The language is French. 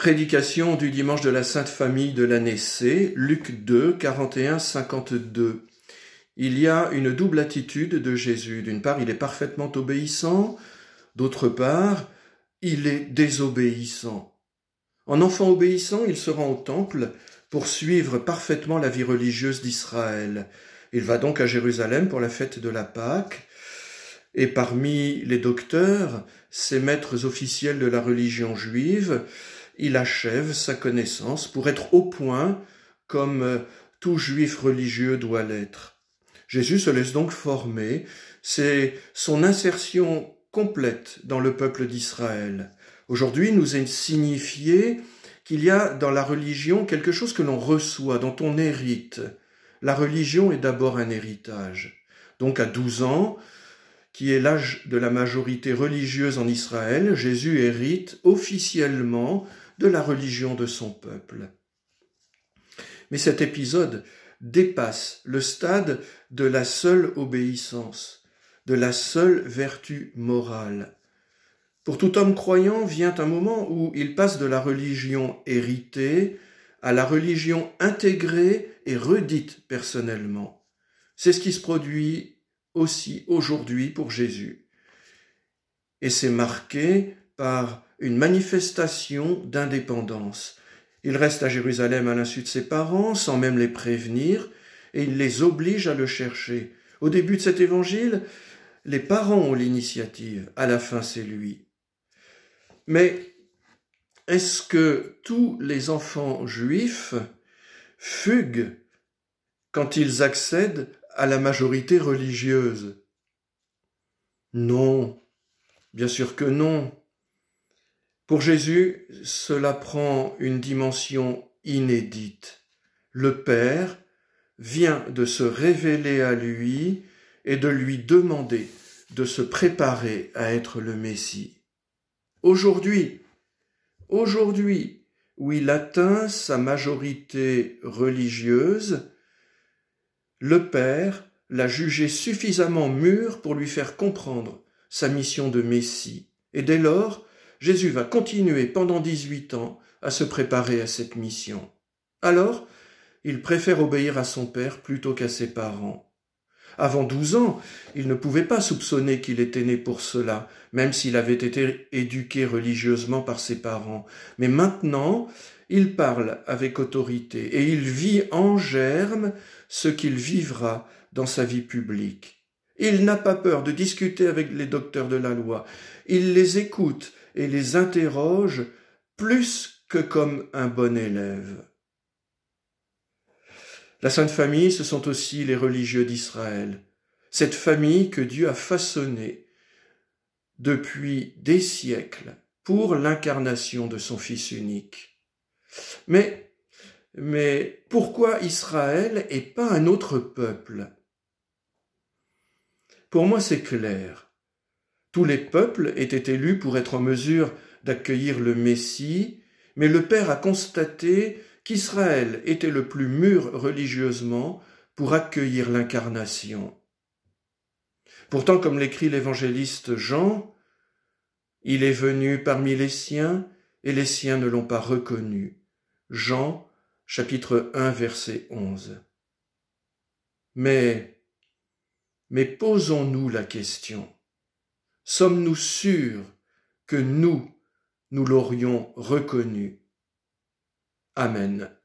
Prédication du dimanche de la Sainte Famille de l'année C, Luc 2, 41-52. Il y a une double attitude de Jésus. D'une part, il est parfaitement obéissant, d'autre part, il est désobéissant. En enfant obéissant, il se rend au temple pour suivre parfaitement la vie religieuse d'Israël. Il va donc à Jérusalem pour la fête de la Pâque, et parmi les docteurs, ces maîtres officiels de la religion juive, il achève sa connaissance pour être au point comme tout juif religieux doit l'être. Jésus se laisse donc former, c'est son insertion complète dans le peuple d'Israël. Aujourd'hui, nous est signifié qu'il y a dans la religion quelque chose que l'on reçoit, dont on hérite. La religion est d'abord un héritage. Donc à 12 ans, qui est l'âge de la majorité religieuse en Israël, Jésus hérite officiellement de la religion de son peuple. Mais cet épisode dépasse le stade de la seule obéissance, de la seule vertu morale. Pour tout homme croyant vient un moment où il passe de la religion héritée à la religion intégrée et redite personnellement. C'est ce qui se produit aussi aujourd'hui pour Jésus. Et c'est marqué par une manifestation d'indépendance. Il reste à Jérusalem à l'insu de ses parents, sans même les prévenir, et il les oblige à le chercher. Au début de cet évangile, les parents ont l'initiative, à la fin c'est lui. Mais est-ce que tous les enfants juifs fuguent quand ils accèdent à la majorité religieuse? Non, bien sûr que non. Pour Jésus, cela prend une dimension inédite. Le Père vient de se révéler à lui et de lui demander de se préparer à être le Messie. Aujourd'hui, où il atteint sa majorité religieuse, le Père l'a jugé suffisamment mûr pour lui faire comprendre sa mission de Messie. Et dès lors, Jésus va continuer pendant 18 ans à se préparer à cette mission. Alors, il préfère obéir à son père plutôt qu'à ses parents. Avant 12 ans, il ne pouvait pas soupçonner qu'il était né pour cela, même s'il avait été éduqué religieusement par ses parents. Mais maintenant, il parle avec autorité et il vit en germe ce qu'il vivra dans sa vie publique. Il n'a pas peur de discuter avec les docteurs de la loi. Il les écoute et les interroge plus que comme un bon élève. La Sainte Famille, ce sont aussi les religieux d'Israël. Cette famille que Dieu a façonnée depuis des siècles pour l'incarnation de son Fils unique. Mais pourquoi Israël et pas un autre peuple? Pour moi, c'est clair. Tous les peuples étaient élus pour être en mesure d'accueillir le Messie, mais le Père a constaté qu'Israël était le plus mûr religieusement pour accueillir l'incarnation. Pourtant, comme l'écrit l'évangéliste Jean, il est venu parmi les siens et les siens ne l'ont pas reconnu. Jean, chapitre 1, verset 11. Mais posons-nous la question. Sommes-nous sûrs que nous l'aurions reconnu? Amen.